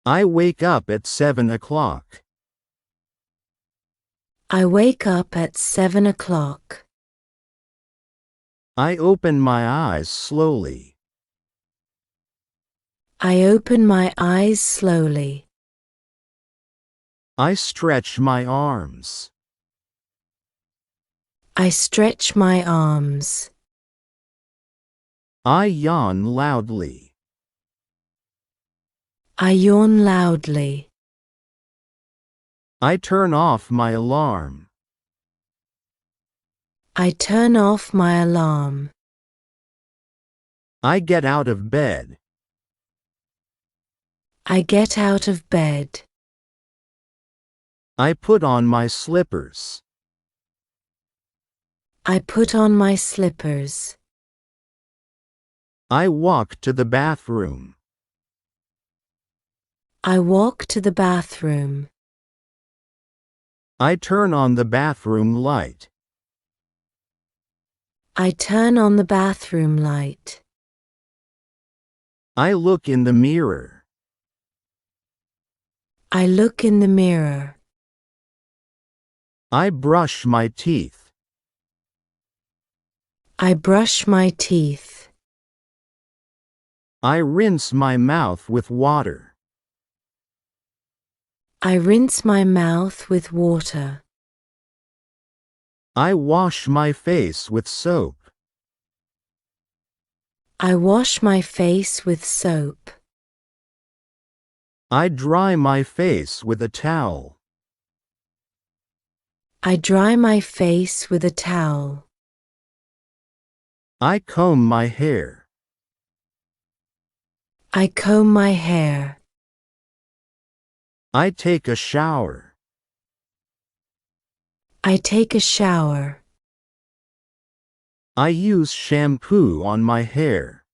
I wake up at 7 o'clock. I wake up at 7 o'clock. I open my eyes slowly. I open my eyes slowly. I stretch my arms. I stretch my arms. I yawn loudly. I yawn loudly. I turn off my alarm. I turn off my alarm. I get out of bed. I get out of bed. I put on my slippers. I put on my slippers. I walk to the bathroom. I walk to the bathroom. I turn on the bathroom light. I turn on the bathroom light. I look in the mirror. I look in the mirror. I brush my teeth. I brush my teeth. I rinse my mouth with water. I rinse my mouth with water. I wash my face with soap. I wash my face with soap. I dry my face with a towel. I dry my face with a towel. I comb my hair. I comb my hair. I take a shower. I take a shower. I use shampoo on my hair.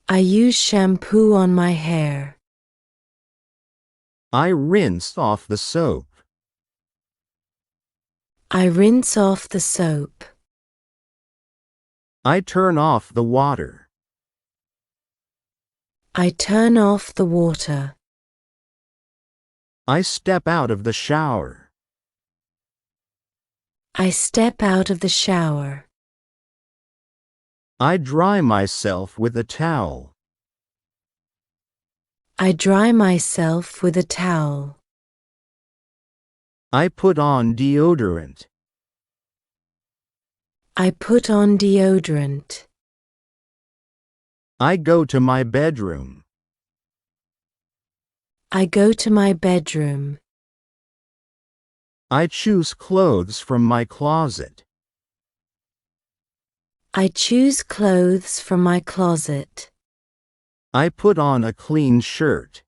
I use shampoo on my hair. I rinse off the soap. I rinse off the soap. I turn off the water. I turn off the water. I step out of the shower. I step out of the shower. I dry myself with a towel. I dry myself with a towel. I put on deodorant. I put on deodorant. I go to my bedroom. I go to my bedroom. I choose clothes from my closet. I choose clothes from my closet. I put on a clean shirt.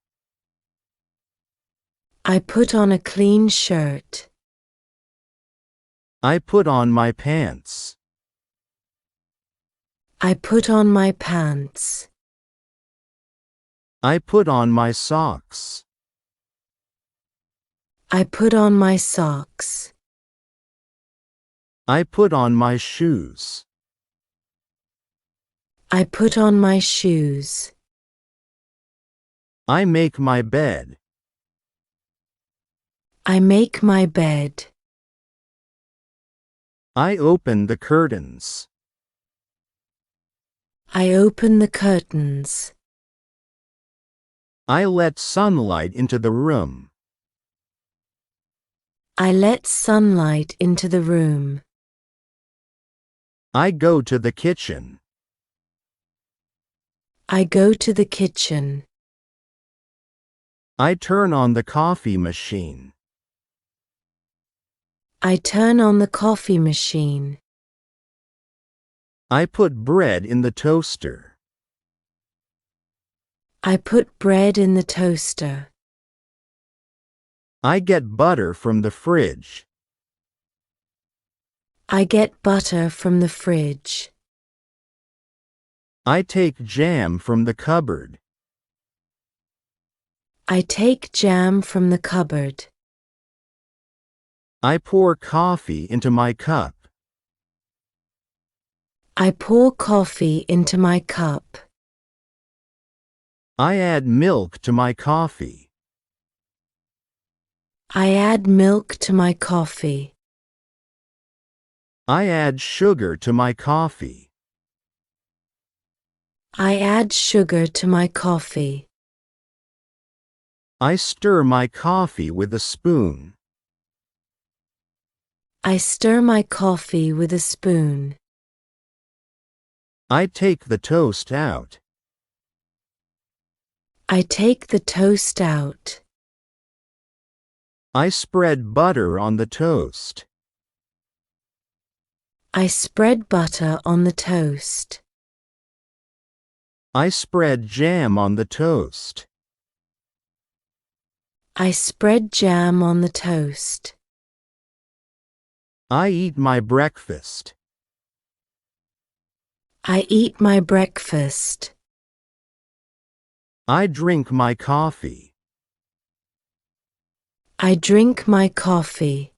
I put on a clean shirt. I put on my pants. I put on my pants. I put on my socks. I put on my socks. I put on my shoes. I put on my shoes. I make my bed. I make my bed. I open the curtains. I open the curtains. I let sunlight into the room. I let sunlight into the room. I go to the kitchen. I go to the kitchen. I turn on the coffee machine. I turn on the coffee machine. I put bread in the toaster. I put bread in the toaster. I get butter from the fridge. I get butter from the fridge. I take jam from the cupboard. I take jam from the cupboard. I pour coffee into my cup. I pour coffee into my cup. I add milk to my coffee. I add milk to my coffee. I add sugar to my coffee. I add sugar to my coffee. I stir my coffee with a spoon. I stir my coffee with a spoon. I take the toast out. I take the toast out. I spread butter on the toast. I spread butter on the toast. I spread jam on the toast. I spread jam on the toast. I eat my breakfast. I eat my breakfast. I drink my coffee. I drink my coffee.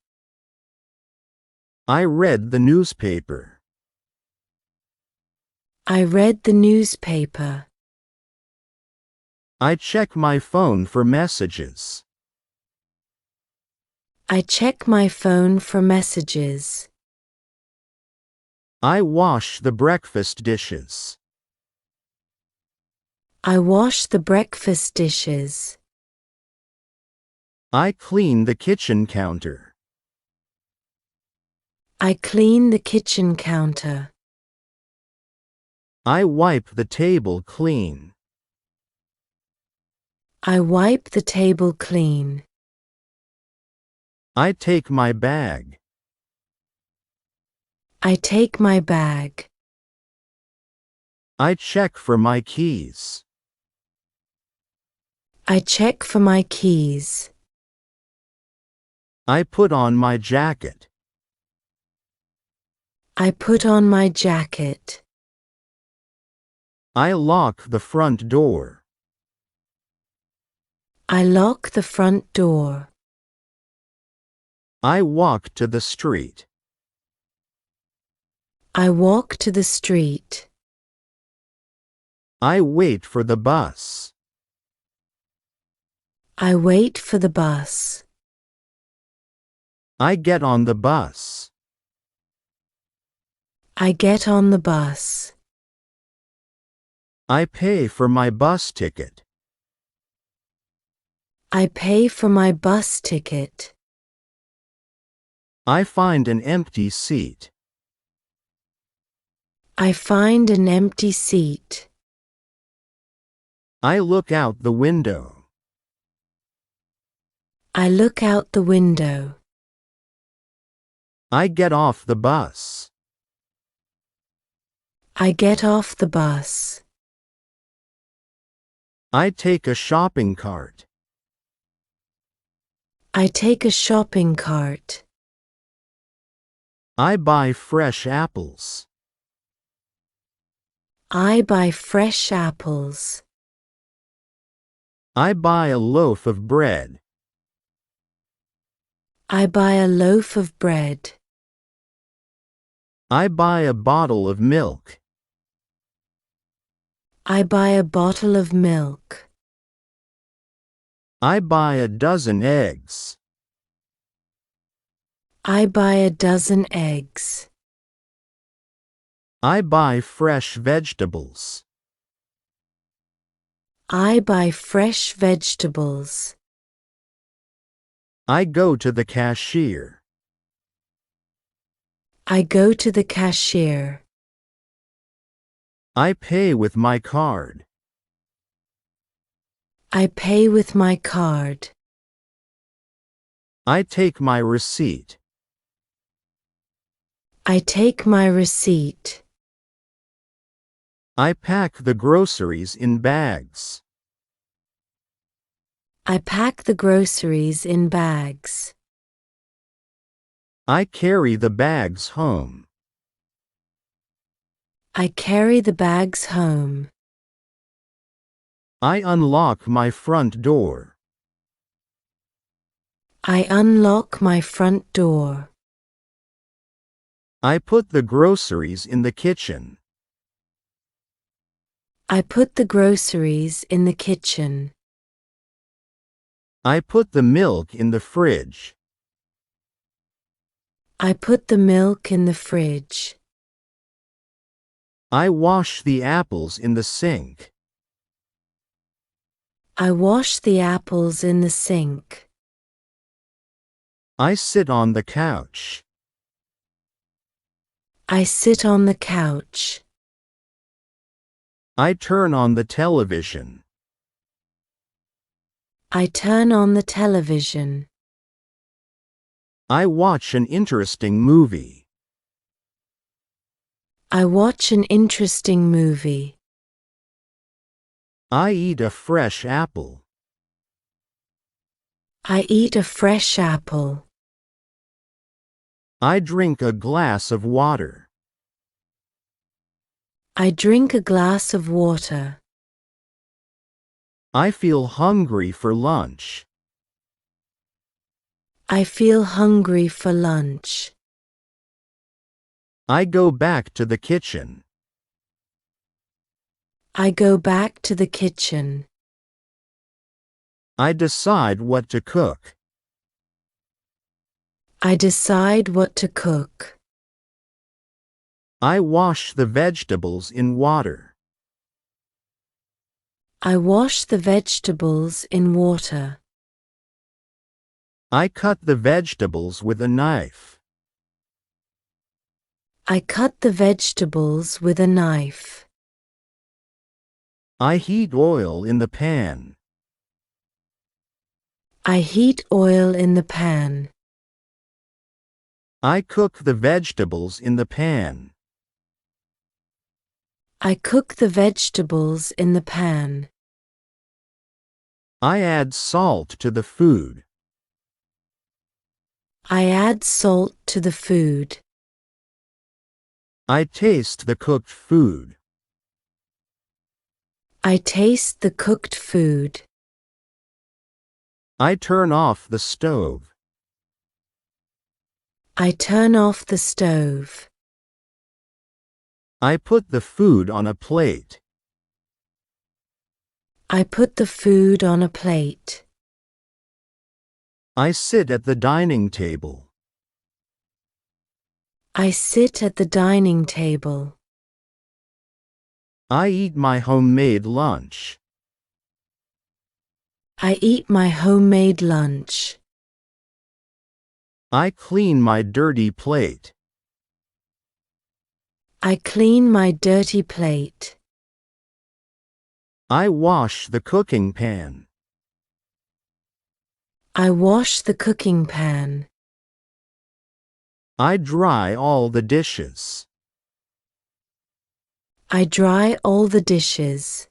I read the newspaper. I read the newspaper. I check my phone for messages. I check my phone for messages. I wash the breakfast dishes. I wash the breakfast dishes. I clean the kitchen counter. I clean the kitchen counter. I wipe the table clean. I wipe the table clean. I take my bag. I take my bag. I check for my keys. I check for my keys. I put on my jacket. I put on my jacket. I lock the front door. I lock the front door. I walk to the street. I walk to the street. I wait for the bus. I wait for the bus. I get on the bus. I get on the bus. I pay for my bus ticket. I pay for my bus ticket. I find an empty seat. I find an empty seat. I look out the window. I look out the window. I get off the bus. I get off the bus. I take a shopping cart. I take a shopping cart. I buy fresh apples. I buy fresh apples. I buy a loaf of bread. I buy a loaf of bread. I buy a bottle of milk. I buy a bottle of milk. I buy a dozen eggs. I buy a dozen eggs. I buy fresh vegetables. I buy fresh vegetables. I go to the cashier. I go to the cashier. I pay with my card. I pay with my card. I take my receipt. I take my receipt. I pack the groceries in bags. I pack the groceries in bags. I carry the bags home. I carry the bags home. I unlock my front door. I unlock my front door. I put the groceries in the kitchen. I put the groceries in the kitchen. I put the milk in the fridge. I put the milk in the fridge. I wash the apples in the sink. I wash the apples in the sink. I sit on the couch. I sit on the couch. I turn on the television. I turn on the television. I watch an interesting movie. I watch an interesting movie. I eat a fresh apple. I eat a fresh apple. I drink a glass of water. I drink a glass of water. I feel hungry for lunch. I feel hungry for lunch. I go back to the kitchen. I go back to the kitchen. I decide what to cook. I decide what to cook. I wash the vegetables in water. I wash the vegetables in water. I cut the vegetables with a knife. I cut the vegetables with a knife. I heat oil in the pan. I heat oil in the pan. I cook the vegetables in the pan. I cook the vegetables in the pan. I add salt to the food. I add salt to the food. I taste the cooked food. I taste the cooked food. I turn off the stove. I turn off the stove. I put the food on a plate. I put the food on a plate. I sit at the dining table. I sit at the dining table. I eat my homemade lunch. I eat my homemade lunch. I clean my dirty plate. I clean my dirty plate. I wash the cooking pan. I wash the cooking pan. I dry all the dishes. I dry all the dishes.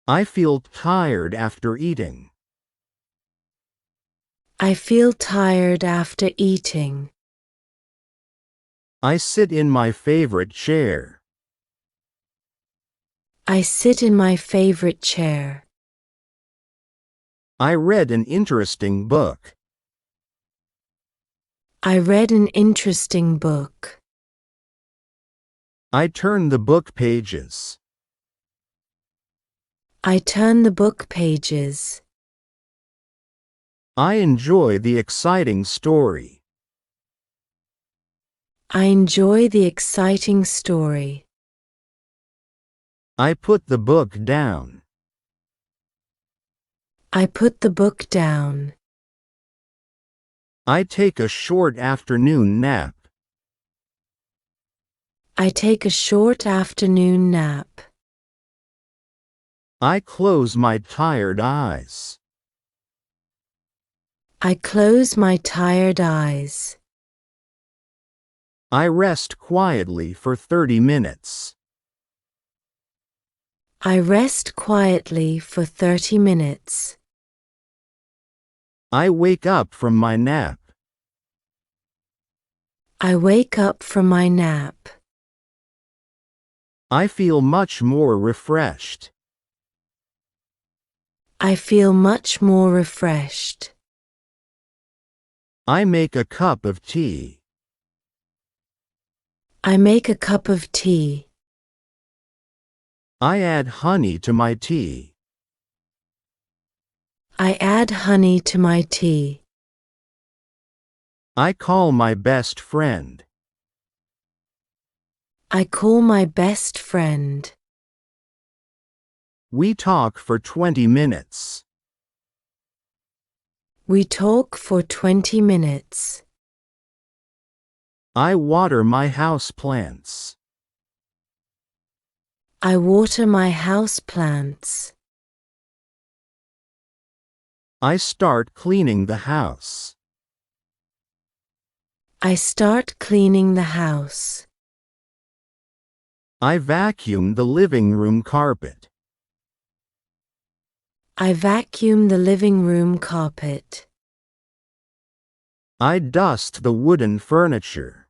I feel tired after eating. I feel tired after eating. I sit in my favorite chair. I sit in my favorite chair. I read an interesting book. I read an interesting book. I turn the book pages. I turn the book pages. I enjoy the exciting story. I enjoy the exciting story. I put the book down. I put the book down. I take a short afternoon nap. I take a short afternoon nap. I close my tired eyes. I close my tired eyes. I rest quietly for 30 minutes. I rest quietly for 30 minutes. I wake up from my nap. I wake up from my nap. I feel much more refreshed. I feel much more refreshed. I make a cup of tea. I make a cup of tea. I add honey to my tea. I add honey to my tea. I call my best friend. I call my best friend. We talk for 20 minutes. We talk for 20 minutes. I water my houseplants. I water my house plants. I start cleaning the house. I start cleaning the house. I vacuum the living room carpet. I vacuum the living room carpet. I dust the wooden furniture.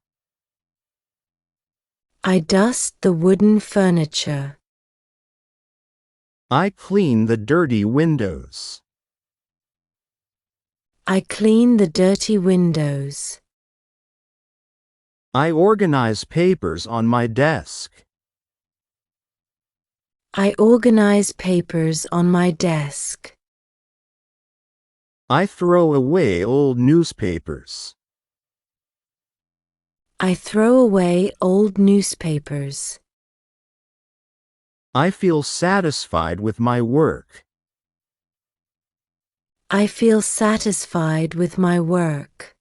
I dust the wooden furniture. I clean the dirty windows. I clean the dirty windows. I organize papers on my desk. I organize papers on my desk. I throw away old newspapers. I throw away old newspapers. I feel satisfied with my work. I feel satisfied with my work.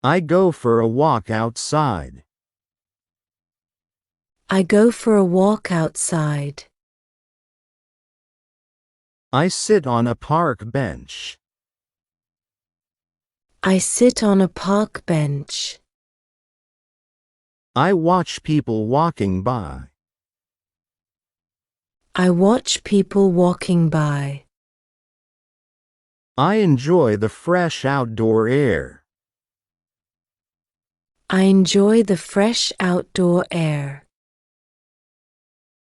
I go for a walk outside. I go for a walk outside. I sit on a park bench. I sit on a park bench. I watch people walking by. I watch people walking by. I enjoy the fresh outdoor air. I enjoy the fresh outdoor air.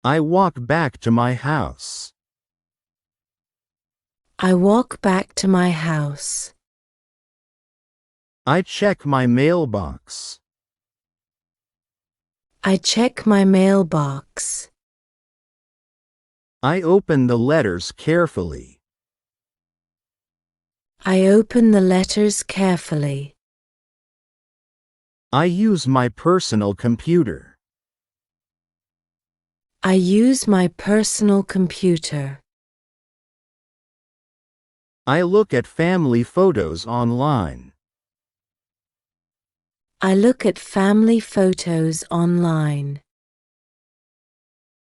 I walk back to my house. I walk back to my house. I check my mailbox. I check my mailbox. I open the letters carefully. I open the letters carefully. I use my personal computer. I use my personal computer. I look at family photos online. I look at family photos online.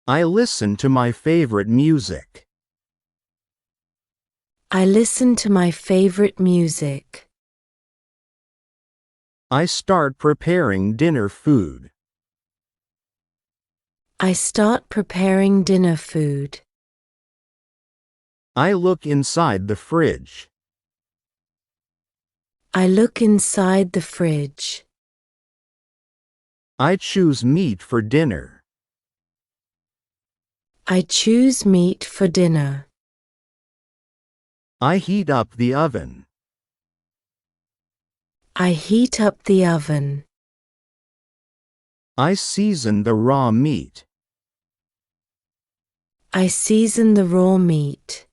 I listen to my favorite music. I listen to my favorite music. I start preparing dinner food. I start preparing dinner food. I look inside the fridge. I look inside the fridge. I choose meat for dinner. I choose meat for dinner. I heat up the oven. I heat up the oven. I season the raw meat. I season the raw meat.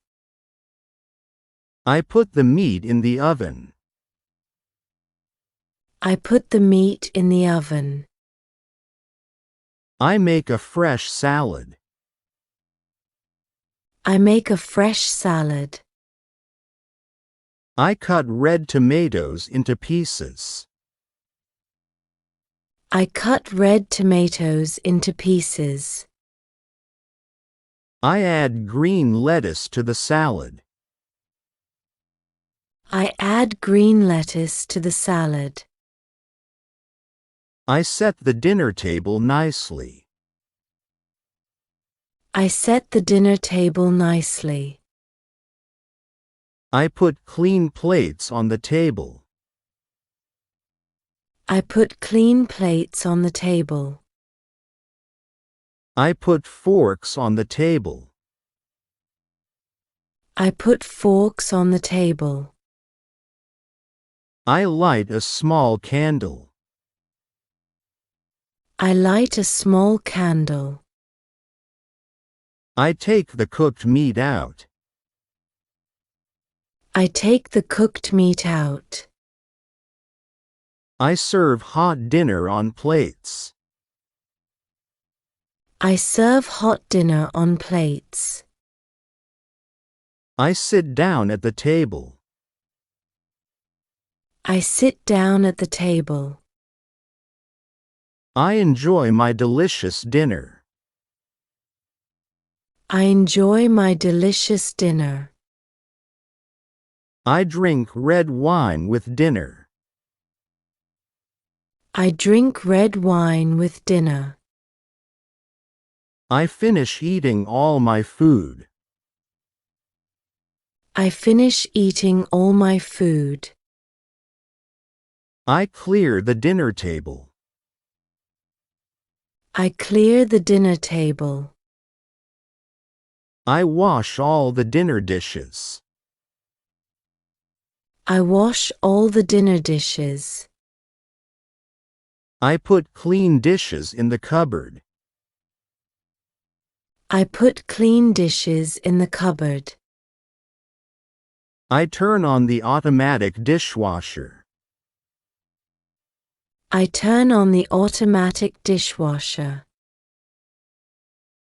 I put the meat in the oven. I put the meat in the oven. I make a fresh salad. I make a fresh salad. I cut red tomatoes into pieces. I cut red tomatoes into pieces. I add green lettuce to the salad. I add green lettuce to the salad. I set the dinner table nicely. I set the dinner table nicely. I put clean plates on the table. I put clean plates on the table. I put forks on the table. I put forks on the table. I light a small candle. I light a small candle. I take the cooked meat out. I take the cooked meat out. I serve hot dinner on plates. I serve hot dinner on plates. I sit down at the table. I sit down at the table. I enjoy my delicious dinner. I enjoy my delicious dinner. I drink red wine with dinner. I drink red wine with dinner. I finish eating all my food. I finish eating all my food. I clear the dinner table. I clear the dinner table. I wash all the dinner dishes. I wash all the dinner dishes. I put clean dishes in the cupboard. I put clean dishes in the cupboard. I turn on the automatic dishwasher. I turn on the automatic dishwasher.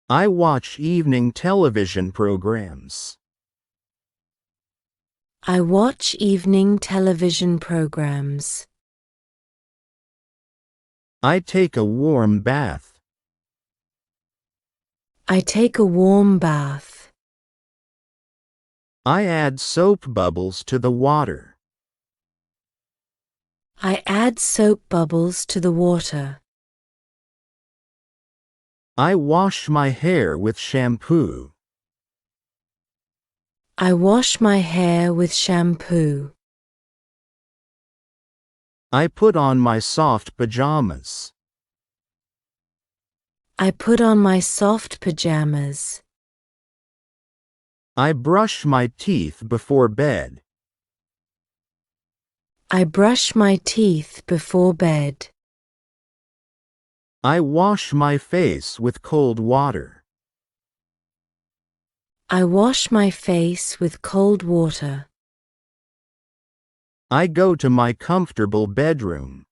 I watch evening television programs. I watch evening television programs. I take a warm bath. I take a warm bath. I add soap bubbles to the water. I add soap bubbles to the water. I wash my hair with shampoo. I wash my hair with shampoo. I put on my soft pajamas. I put on my soft pajamas. I brush my teeth before bed. I brush my teeth before bed. I wash my face with cold water. I wash my face with cold water. I go to my comfortable bedroom.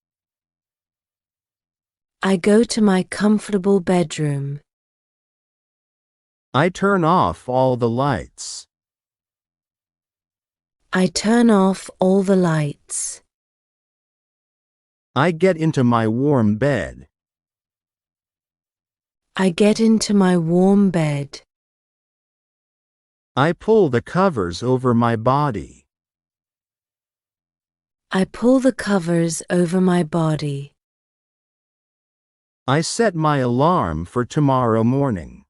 I go to my comfortable bedroom. I turn off all the lights. I turn off all the lights. I get into my warm bed. I get into my warm bed. I pull the covers over my body. I pull the covers over my body. I set my alarm for tomorrow morning.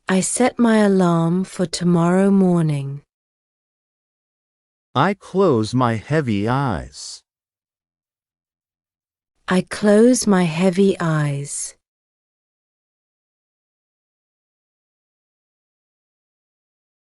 I set my alarm for tomorrow morning. I close my heavy eyes. I close my heavy eyes.